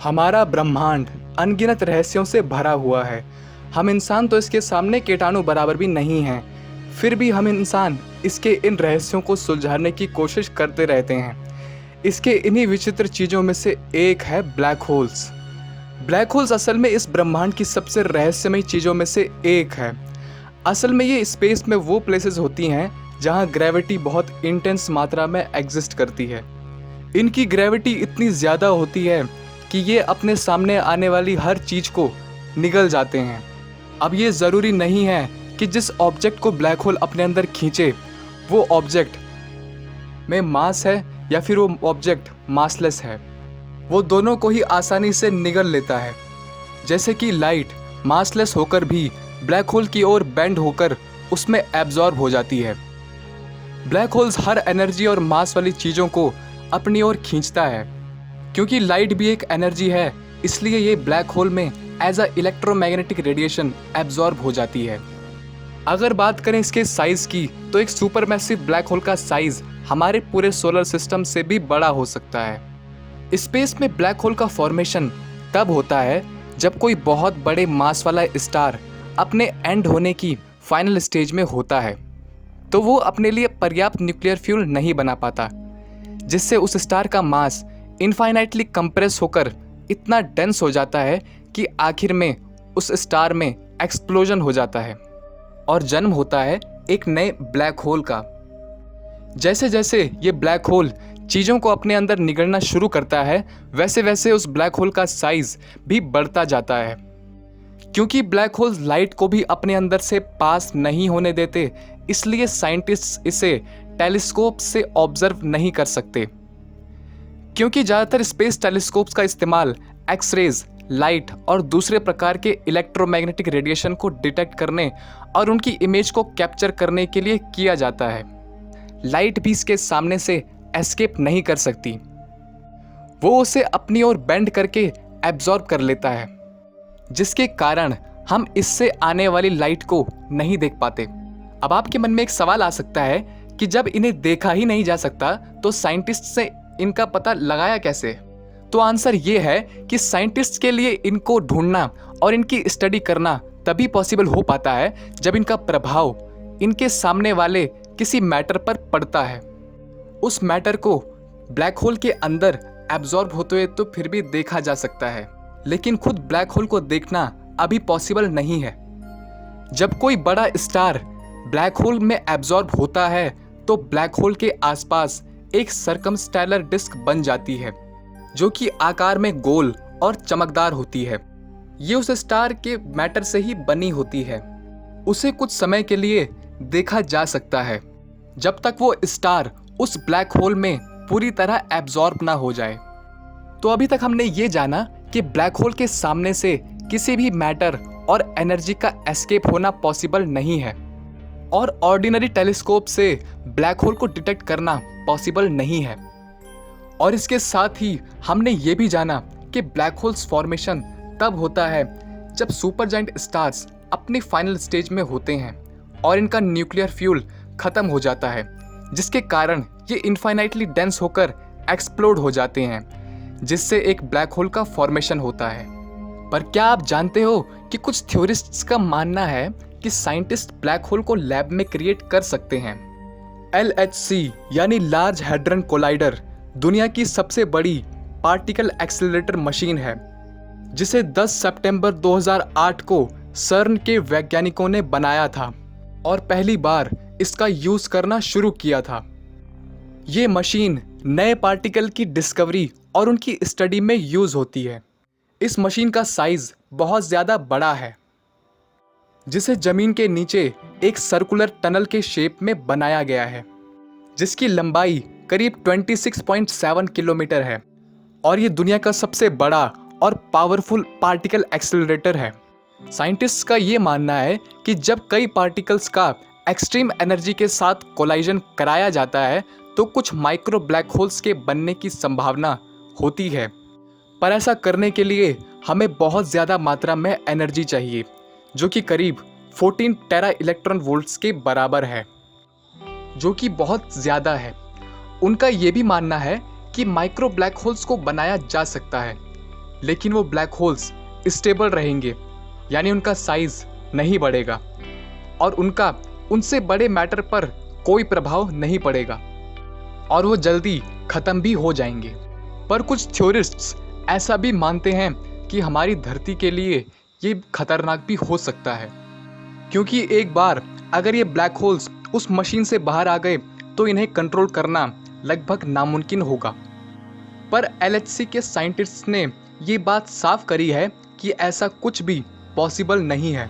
हमारा ब्रह्मांड अनगिनत रहस्यों से भरा हुआ है। हम इंसान तो इसके सामने कीटाणु बराबर भी नहीं हैं। फिर भी हम इंसान इसके इन रहस्यों को सुलझाने की कोशिश करते रहते हैं। इसके इन्हीं विचित्र चीज़ों में से एक है ब्लैक होल्स। ब्लैक होल्स असल में इस ब्रह्मांड की सबसे रहस्यमयी चीज़ों में से एक है। असल में ये स्पेस में वो प्लेसेस होती हैं जहाँ ग्रेविटी बहुत इंटेंस मात्रा में एग्जिस्ट करती है। इनकी ग्रेविटी इतनी ज़्यादा होती है कि ये अपने सामने आने वाली हर चीज़ को निगल जाते हैं। अब ये ज़रूरी नहीं है कि जिस ऑब्जेक्ट को ब्लैक होल अपने अंदर खींचे वो ऑब्जेक्ट में मास है या फिर वो ऑब्जेक्ट मासलेस है। वो दोनों को ही आसानी से निगल लेता है। जैसे कि लाइट मासलेस होकर भी ब्लैक होल की ओर बेंड होकर उसमें एब्जॉर्ब हो जाती है। ब्लैक होल्स हर एनर्जी और मास वाली चीज़ों को अपनी ओर खींचता है। क्योंकि लाइट भी एक एनर्जी है, इसलिए ये ब्लैक होल में as a electromagnetic radiation absorb हो जाती है। अगर बात करें इसके साइज़ की, तो एक सुपरमैसिव ब्लैक होल का साइज़ हमारे पूरे सोलर सिस्टम से भी बड़ा हो सकता है। स्पेस में ब्लैक होल का फॉर्मेशन तब होता है जब कोई बहुत बड़े मास वाला स्टार अपने एंड होने की फाइनल स्टेज में होता है, तो वो अपने लिए पर्याप्त न्यूक्लियर फ्यूल नहीं बना पाता, जिससे उस स्टार का मास इनफाइनाइटली कंप्रेस होकर इतना डेंस हो जाता है कि आखिर में उस स्टार में एक्सप्लोजन हो जाता है और जन्म होता है एक नए ब्लैक होल का। जैसे जैसे ये ब्लैक होल चीज़ों को अपने अंदर निगलना शुरू करता है, वैसे वैसे उस ब्लैक होल का साइज भी बढ़ता जाता है। क्योंकि ब्लैक होल्स लाइट को भी अपने अंदर से पास नहीं होने देते, इसलिए साइंटिस्ट इसे टेलीस्कोप से ऑब्जर्व नहीं कर सकते। क्योंकि ज़्यादातर स्पेस टेलीस्कोप्स का इस्तेमाल एक्सरेज, लाइट और दूसरे प्रकार के इलेक्ट्रोमैग्नेटिक रेडिएशन को डिटेक्ट करने और उनकी इमेज को कैप्चर करने के लिए किया जाता है। लाइट भी इसके सामने से एस्केप नहीं कर सकती, वो उसे अपनी ओर बेंड करके एब्जॉर्ब कर लेता है, जिसके कारण हम इससे आने वाली लाइट को नहीं देख पाते। अब आपके मन में एक सवाल आ सकता है कि जब इन्हें देखा ही नहीं जा सकता तो साइंटिस्ट से इनका पता लगाया कैसे? तो आंसर ये है कि साइंटिस्ट के लिए इनको ढूंढना और इनकी स्टडी करना तभी पॉसिबल हो पाता है जब इनका प्रभाव इनके सामने वाले किसी मैटर पर पड़ता है। उस मैटर को ब्लैक होल के अंदर एब्जॉर्ब होते हुए तो फिर भी देखा जा सकता है, लेकिन खुद ब्लैक होल को देखना अभी पॉसिबल नहीं है। जब कोई बड़ा स्टार ब्लैक होल में एब्जॉर्ब होता है तो ब्लैक होल के आसपास एक सर्कमस्टेलर डिस्क बन जाती है, जो कि आकार में गोल और चमकदार होती है। ये उस स्टार के मैटर से ही बनी होती है। उसे कुछ समय के लिए देखा जा सकता है, जब तक वो स्टार उस ब्लैक होल में पूरी तरह एब्जॉर्ब ना हो जाए। तो अभी तक हमने ये जाना कि ब्लैक होल के सामने से किसी भी मैटर और एनर्जी का एस्केप होना पॉसिबल नहीं है, और ऑर्डिनरी टेलीस्कोप से ब्लैक होल को डिटेक्ट करना पॉसिबल नहीं है। और इसके साथ ही हमने ये भी जाना कि ब्लैक होल्स फॉर्मेशन तब होता है जब सुपर जायंट स्टार्स अपनी फाइनल स्टेज में होते हैं और इनका न्यूक्लियर फ्यूल खत्म हो जाता है, जिसके कारण ये इनफाइनाइटली डेंस होकर एक्सप्लोड हो जाते हैं, जिससे एक ब्लैक होल का फॉर्मेशन होता है। पर क्या आप जानते हो कि कुछ थ्योरिस्ट्स का मानना है कि साइंटिस्ट ब्लैक होल को लैब में क्रिएट कर सकते हैं। LHC यानी लार्ज हैड्रन कोलाइडर दुनिया की सबसे बड़ी पार्टिकल एक्सेलरेटर मशीन है, जिसे 10 सितंबर 2008 को सर्न के वैज्ञानिकों ने बनाया था और पहली बार इसका यूज करना शुरू किया था। ये मशीन नए पार्टिकल की डिस्कवरी और उनकी स्टडी में यूज होती है। इस मशीन का साइज बहुत ज़्यादा बड़ा है, जिसे जमीन के नीचे एक सर्कुलर टनल के शेप में बनाया गया है, जिसकी लंबाई करीब 26.7 किलोमीटर है, और ये दुनिया का सबसे बड़ा और पावरफुल पार्टिकल एक्सेलरेटर है। साइंटिस्ट्स का ये मानना है कि जब कई पार्टिकल्स का एक्सट्रीम एनर्जी के साथ कोलाइजन कराया जाता है तो कुछ माइक्रो ब्लैक होल्स के बनने की संभावना होती है, पर ऐसा करने के लिए हमें बहुत ज़्यादा मात्रा में एनर्जी चाहिए, जो कि करीब 14 टेरा इलेक्ट्रॉन वोल्ट्स के बराबर है, जो कि बहुत ज़्यादा है। उनका ये भी मानना है कि माइक्रो ब्लैक होल्स को बनाया जा सकता है, लेकिन वो ब्लैक होल्स स्टेबल रहेंगे, यानी उनका साइज नहीं बढ़ेगा और उनका उनसे बड़े मैटर पर कोई प्रभाव नहीं पड़ेगा और वो जल्दी ख़त्म भी हो जाएंगे। पर कुछ थ्योरिस्ट्स ऐसा भी मानते हैं कि हमारी धरती के लिए ये खतरनाक भी हो सकता है, क्योंकि एक बार अगर ये ब्लैक होल्स उस मशीन से बाहर आ गए तो इन्हें कंट्रोल करना लगभग नामुमकिन होगा। पर LHC के साइंटिस्ट्स ने ये बात साफ करी है कि ऐसा कुछ भी पॉसिबल नहीं है।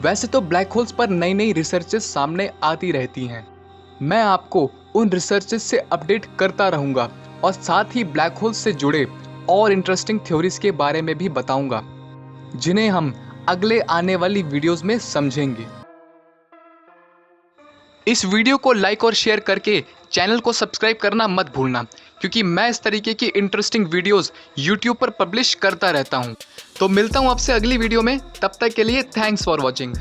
वैसे तो ब्लैक होल्स पर नई नई रिसर्चेस सामने आती रहती हैं। मैं आपको उन रिसर्चेस से अपडेट करता रहूँगा और साथ ही ब्लैक होल्स से जुड़े और इंटरेस्टिंग थ्योरीज के बारे में भी बताऊँगा, जिन्हें हम अगले आने वाली वीडियोस में समझेंगे। इस वीडियो को लाइक और शेयर करके चैनल को सब्सक्राइब करना मत भूलना, क्योंकि मैं इस तरीके की इंटरेस्टिंग वीडियोस यूट्यूब पर पब्लिश करता रहता हूं। तो मिलता हूं आपसे अगली वीडियो में, तब तक के लिए थैंक्स फॉर वॉचिंग।